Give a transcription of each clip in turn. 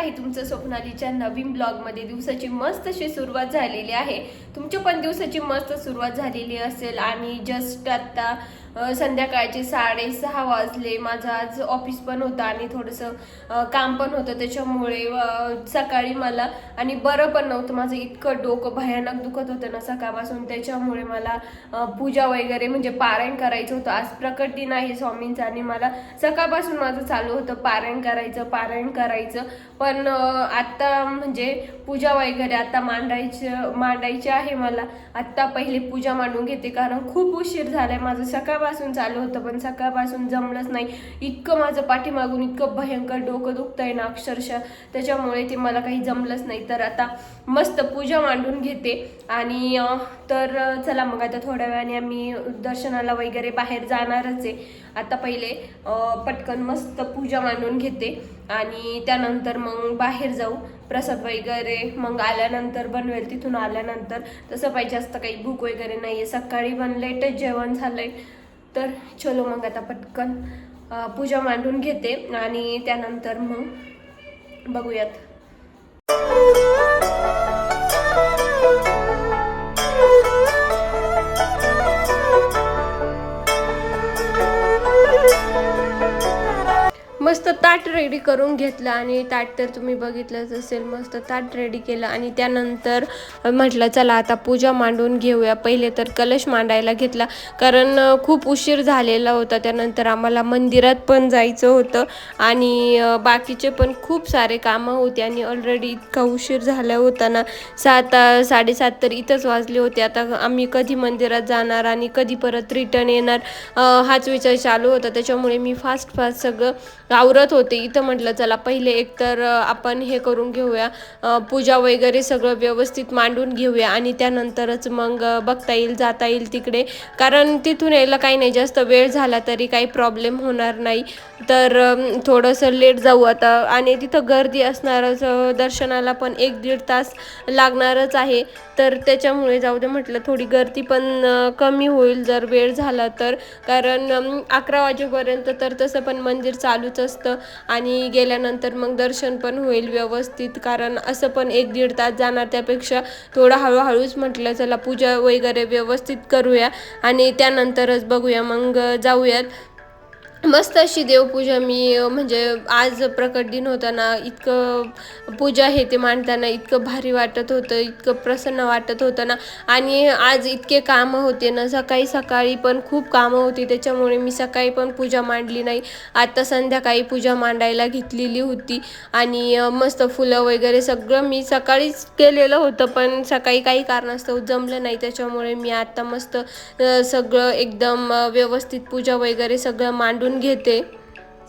आहे तुमचं स्वप्नालीच्या नवीन ब्लॉगमध्ये। दिवसाची मस्त अशी सुरुवात झालेली आहे। तुमच्या पण दिवसाची मस्त सुरुवात झालेली असेल आणि जस्ट आता संध्याकाळचे 6:30 वाजले। माझं आज ऑफिस पण होतं आणि थोडंसं काम पण होतं, त्याच्यामुळे सकाळी मला आणि बरं पण नव्हतं। माझं इतकं डोकं भयानक दुखत होतं ना सकाळपासून, त्याच्यामुळे मला पूजा वगैरे म्हणजे पारायण करायचं होतं। आज प्रकट दिन आहे स्वामींचं आणि मला सकाळपासून माझं चालू होतं पारायण करायचं। पण आता म्हणजे पूजा वगैरे आता मांडायची आहे मला। आता पहिले पूजा मांडून घेते, कारण खूप उशीर झालाय। माझं सकाळपासून चालू होतं पण सकाळपासून जमलंच नाही। इतकं माझं पाठीमागून इतकं भयंकर डोकं दुखतंय ना अक्षरशः, त्याच्यामुळे ते मला काही जमलंच नाही। तर आता मस्त पूजा मांडून घेते आणि तर चला मग आता थोड्या वेळाने आम्ही दर्शनाला वगैरे बाहेर जाणारच आहे। आता पहिले पटकन मस्त पूजा मांडून घेते आणि त्यानंतर मग बाहेर जाऊ प्रसाद वगैरे मग आल्यानंतर बनवेल। तिथून आल्यानंतर तसं पाहिजे असतं, काही भूक वगैरे नाहीये, सकाळी पण लेटच जेवण झालंय। तर चलो मग आता पटकन पूजा मांडून घेते आणि त्यानंतर मग बघूयात। मस्त ताट रेडी करून घेतलं आणि ताट तर तुम्ही बघितलंच असेल। मस्त ताट रेडी केलं आणि त्यानंतर म्हटलं चला आता पूजा मांडून घेऊया। पहिले तर कलश मांडायला घेतला, कारण खूप उशीर झालेला होता। त्यानंतर आम्हाला मंदिरात पण जायचं होतं आणि बाकीचे पण खूप सारे कामं होते आणि ऑलरेडी इतका उशीर झाला होता ना, 7:30 तर इथंच वाजले होते। आता आम्ही कधी मंदिरात जाणार आणि कधी परत रिटर्न येणार हाच विचार चालू होता। त्याच्यामुळे मी फास्ट सगळं आवरत होते इथं। म्हटलं चला पहिले एकतर आपण हे करून घेऊया, पूजा वगैरे सगळं व्यवस्थित मांडून घेऊया आणि त्यानंतरच मग बघता येईल जाता येईल तिकडे, कारण तिथून यायला काही नाही, जास्त वेळ झाला तरी काही प्रॉब्लेम होणार नाही। तर थोडंसं लेट जाऊ आता आणि तिथं गर्दी असणारच, दर्शनाला पण 1-1.5 तास लागणारच आहे। तर त्याच्यामुळे जाऊ दे म्हटलं, थोडी गर्दी पण कमी होईल जर वेळ झाला तर, कारण 11 वाजेपर्यंत तर तसं पण मंदिर चालूच असतं आणि गेल्यानंतर मग दर्शन पण होईल व्यवस्थित, कारण असं पण 1-1.5 तास जाणार, त्यापेक्षा थोडं हळूहळूच म्हटलं चला पूजा वगैरे व्यवस्थित करूया आणि त्यानंतरच बघूया मग जाऊयात। मस्त अशी देवपूजा मी म्हणजे आज प्रकट दिन होता ना, इतकं पूजा हे ते मांडताना इतकं भारी वाटत होतं, इतकं प्रसन्न वाटत होतं ना। आणि आज इतके कामं होते ना, सकाळी पण खूप कामं होती, त्याच्यामुळे मी सकाळी पण पूजा मांडली नाही। आता संध्याकाळी पूजा मांडायला घेतलेली होती आणि मस्त फुलं वगैरे सगळं मी सकाळीच केलेलं होतं, पण सकाळी काही कारणास्तव जमलं नाही, त्याच्यामुळे मी आता मस्त सगळं एकदम व्यवस्थित पूजा वगैरे सगळं मांडून घेते।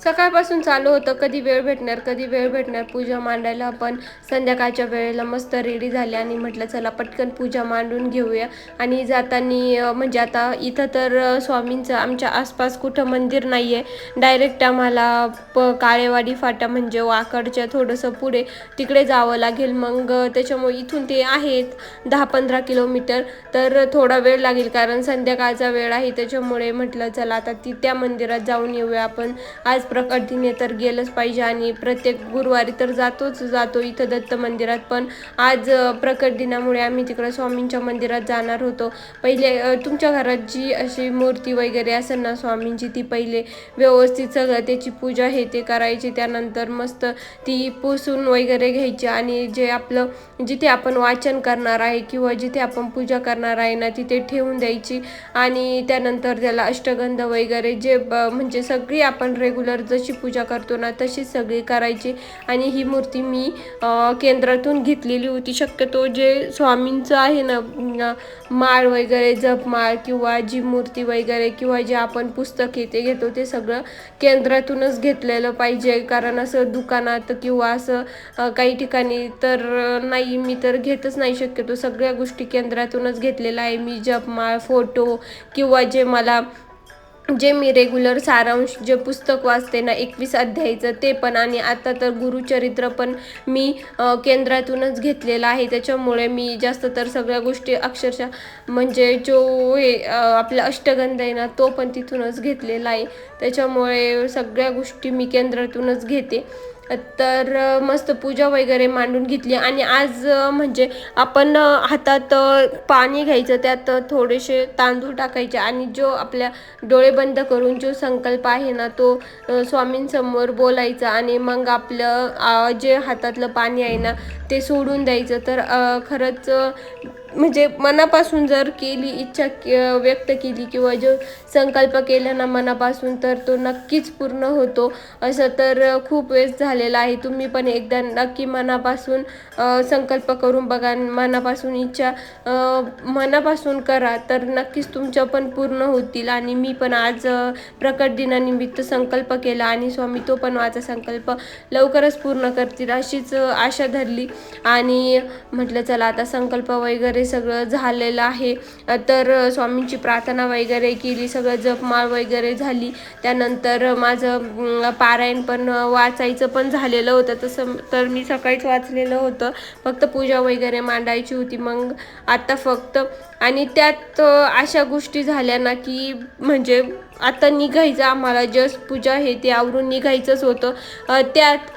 सकाळपासून चालू होतं कधी वेळ भेटणार पूजा मांडायला, पण संध्याकाळच्या वेळेला मस्त रेडी झाले आणि म्हटलं चला पटकन पूजा मांडून घेऊया। आणि जाताना म्हणजे आता इथं तर स्वामींचं आमच्या आसपास कुठं मंदिर नाही आहे, डायरेक्ट आम्हाला काळेवाडी फाटा म्हणजे वाकडच्या थोडंसं पुढे तिकडे जावं लागेल। मग त्याच्यामुळे इथून ते आहेत 10-15 किलोमीटर, तर थोडा वेळ लागेल, कारण संध्याकाळचा वेळ आहे, त्याच्यामुळे म्हटलं चला आता त्या मंदिरात जाऊन येऊया आपण। आज प्रकट दिन तर गेलंच पाहिजे आणि प्रत्येक गुरुवारी तर जातो इथं दत्त मंदिरात, पण आज प्रकट दिनामुळे आम्ही तिकडं स्वामींच्या मंदिरात जाणार होतो। पहिले तुमच्या घरात जी अशी मूर्ती वगैरे असेल ना स्वामींची, ती पहिले व्यवस्थित सगळं त्याची पूजा हे ते करायची, त्यानंतर मस्त ती पुसून वगैरे घ्यायची आणि जे आपलं जिथे आपण वाचन करणार आहे किंवा जिथे आपण पूजा करणार आहे ना, तिथे ठेवून द्यायची आणि त्यानंतर त्याला अष्टगंध वगैरे जे म्हणजे सगळी आपण रेग्युलर जशी पूजा करतो ना तशीच सगळी करायची। आणि ही मूर्ती मी केंद्रातून घेतलेली होती। शक्यतो जे स्वामींचं आहे ना माळ वगैरे जपमाळ किंवा जी मूर्ती वगैरे किंवा जे आपण पुस्तक ते घेतो ते सगळं केंद्रातूनच घेतलेलं पाहिजे, कारण असं दुकानात किंवा असं काही ठिकाणी तर नाही, मी तर घेतच नाही शक्यतो, सगळ्या गोष्टी केंद्रातूनच घेतलेल्या आहे मी। जपमाळ, फोटो किंवा जे मी रेग्युलर सारांश जे पुस्तक वाचते ना 21 अध्यायचं ते पण, आणि आता तर गुरुचरित्र पण मी केंद्रातूनच घेतलेलं आहे। त्याच्यामुळे मी जास्त तर सगळ्या गोष्टी अक्षरशः म्हणजे जो आपला अष्टगंध आहे ना तो पण तिथूनच घेतलेला आहे, त्याच्यामुळे सगळ्या गोष्टी मी केंद्रातूनच घेते। तर मस्त पूजा वगैरे मांडून घेतली. आणि आज म्हणजे आपण हातात पाणी घ्यायचं, त्यात थोडेसे तांदूळ टाकायचे आणि जो आपल्या डोळे बंद करून जो संकल्प आहे ना तो स्वामींसमोर बोलायचा आणि मग आपलं जे हातातलं पाणी आहे ना ते सोडून द्यायचं. तर खरंच म्हणजे मनापासून जर केली इच्छा व्यक्त केली किंवा जो संकल्प केला ना मनापासून तर तो नक्कीच पूर्ण होतो. असं तर खूप वेळेस झालेलं आहे. तुम्ही पण एकदा नक्की मनापासून संकल्प करून बघा, मनापासून इच्छा मनापासून करा तर नक्कीच तुमच्या पण पूर्ण होतील. आणि मी पण आज प्रकट दिनानिमित्त संकल्प केला आणि स्वामी तो पण माझा संकल्प लवकरच पूर्ण करतील अशीच आशा धरली. आणि म्हटलं चला आता संकल्प वगैरे सगळं झालेलं आहे. तर स्वामींची प्रार्थना वगैरे केली, सगळं जपमाळ वगैरे झाली. त्यानंतर माझं पारायण पण वाचायचं पण झालेलं होतं. तसं तर मी सकाळीच वाचलेलं होतं, फक्त पूजा वगैरे मांडायची होती मग आता फक्त. आणि त्यात अशा गोष्टी झाल्या ना की म्हणजे आता निघायचं आम्हाला, जस्ट पूजा हे ते आवरून निघायचंच होतं. त्यात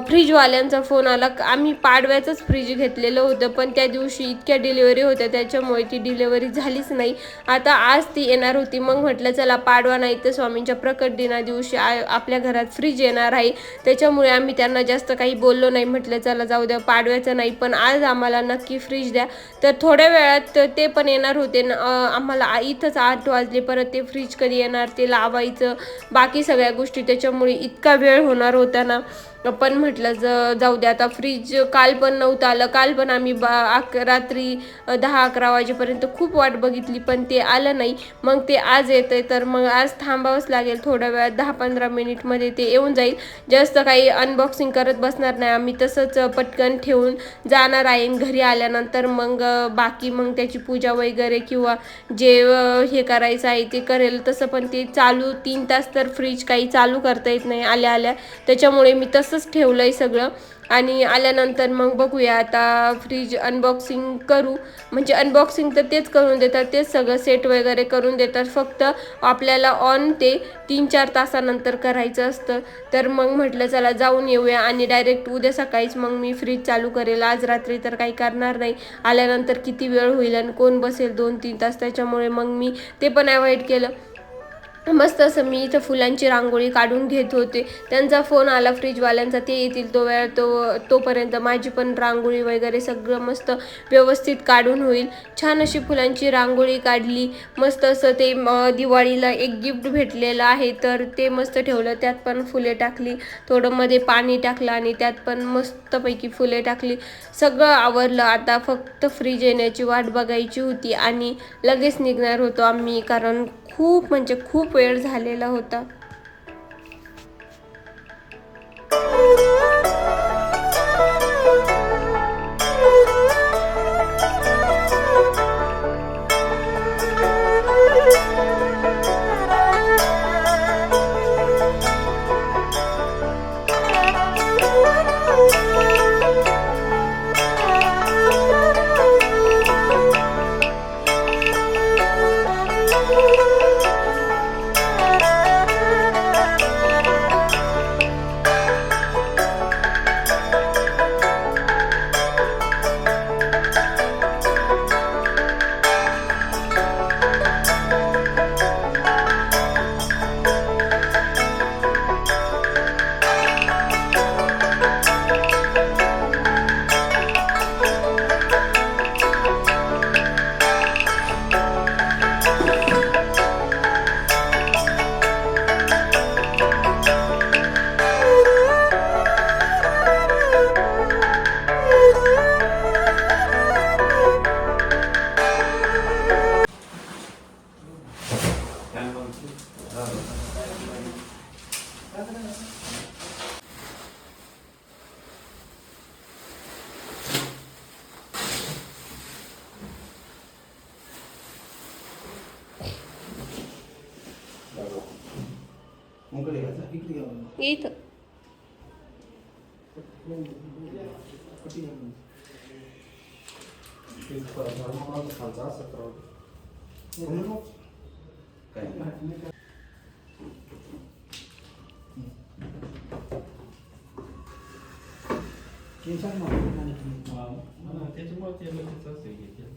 फ्रीजवाल्यांचा फोन आला. आम्ही पाडव्याचंच फ्रीज घेतलेलं होतं पण त्या दिवशी इतक्या डिलिव्हरी होत्या त्याच्यामुळे ती डिलिव्हरी झालीच नाही. आता आज ती येणार होती. मग म्हटलं चला पाडवा नाही तर स्वामींच्या प्रकट दिना दिवशी आपल्या घरात फ्रीज येणार आहे, त्याच्यामुळे आम्ही त्यांना जास्त काही बोललो नाही. म्हटलं चला जाऊ द्या, पाडव्याचं नाही पण आज आम्हाला नक्की फ्रीज द्या. तर थोड्या वेळात ते पण येणार होते. आम्हाला इथंच 8 वाजले. परत ते फ्रीज कधी येणार ते लावायचं बाकी सगळ्या गोष्टी, त्याच्यामुळे इतका वेळ होणार होता ना. पण म्हटलं जाऊ द्या आता. फ्रीज काल पण नव्हतं आलं. काल पण आम्ही रात्री 10-11 वाजेपर्यंत खूप वाट बघितली पण ते आलं नाही. मग ते आज येतंय तर मग आज थांबावंच लागेल थोड्या वेळात, 10-15 मिनिटमध्ये ते येऊन जाईल. जास्त काही अनबॉक्सिंग करत बसणार नाही आम्ही, तसंच पटकन ठेवून जाणार आहे. घरी आल्यानंतर मग बाकी मग त्याची पूजा वगैरे किंवा जे हे करायचं आहे ते करेल. तसं पण ते चालू 3 तास तर फ्रीज काही चालू करता येत नाही आल्या आल्या, त्याच्यामुळे मी तसंच ठेवलं आहे सगळं. आणि आल्यानंतर मग बघूया आता फ्रीज अनबॉक्सिंग करू. म्हणजे अनबॉक्सिंग तर तेच करून देतात, तेच सगळं सेट वगैरे करून देतात, फक्त आपल्याला ऑन ते 3-4 तासानंतर करायचं असतं. तर मग म्हटलं चला जाऊन येऊया आणि डायरेक्ट उद्या सकाळीच मग मी फ्रीज चालू करेल. आज रात्री तर काही करणार नाही, आल्यानंतर किती वेळ होईल आणि कोण बसेल 2-3 तास, त्याच्यामुळे मग मी ते पण अवॉइड केलं. मस्त असं मी इथं फुलांची रांगोळी काढून घेत होते. त्यांचा फोन आला फ्रीजवाल्यांचा, ते येतील तो वेळ तोपर्यंत माझी पण रांगोळी वगैरे सगळं मस्त व्यवस्थित काढून होईल. छान अशी फुलांची रांगोळी काढली. मस्त असं ते दिवाळीला एक गिफ्ट भेटलेलं आहे तर ते मस्त ठेवलं, त्यात पण फुले टाकली, थोडं मध्ये पाणी टाकलं आणि त्यात पण मस्तपैकी फुले टाकली. सगळं आवरलं. आता फक्त फ्रीज येण्याची वाट बघायची होती आणि लगेच निघणार होतो आम्ही, कारण खूप म्हणजे खूप वेळ झालेला होता. इथं त्याच्यामुळे ते लगेच असं हे केलं.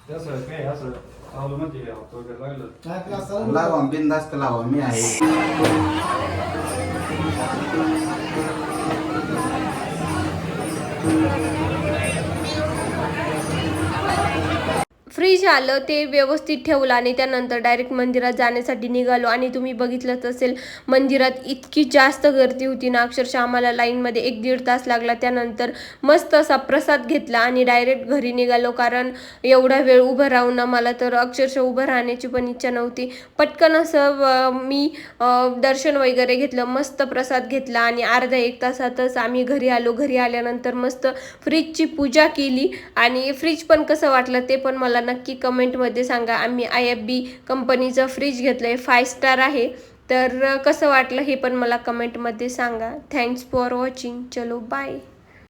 त्याचं काय असं चालू मध्ये वगैरे लागलं लावा बिनधास्त लावा मी आहे. फ्रीज आलं ते व्यवस्थित ठेवलं आणि त्यानंतर डायरेक्ट मंदिरात जाण्यासाठी निघालो. आणि तुम्ही बघितलंच असेल मंदिरात इतकी जास्त गर्दी होती ना, अक्षरशः आम्हाला लाईनमध्ये 1-1.5 तास लागला. त्यानंतर मस्त असा प्रसाद घेतला आणि डायरेक्ट घरी निघालो, कारण एवढा वेळ उभं राहून आम्हाला तर अक्षरशः उभं राहण्याची पण इच्छा नव्हती. पटकन असं मी दर्शन वगैरे घेतलं, मस्त प्रसाद घेतला आणि अर्ध्या 1 तासातच आम्ही घरी आलो. घरी आल्यानंतर मस्त फ्रीजची पूजा केली आणि फ्रीज पण कसं वाटलं ते पण मला नक्की कमेंटमध्ये सांगा. आम्ही IFB कंपनीचं फ्रीज घेतलंय, 5 स्टार आहे. तर कसं वाटलं हे पण मला कमेंटमध्ये सांगा. Thanks for watching. चलो बाय.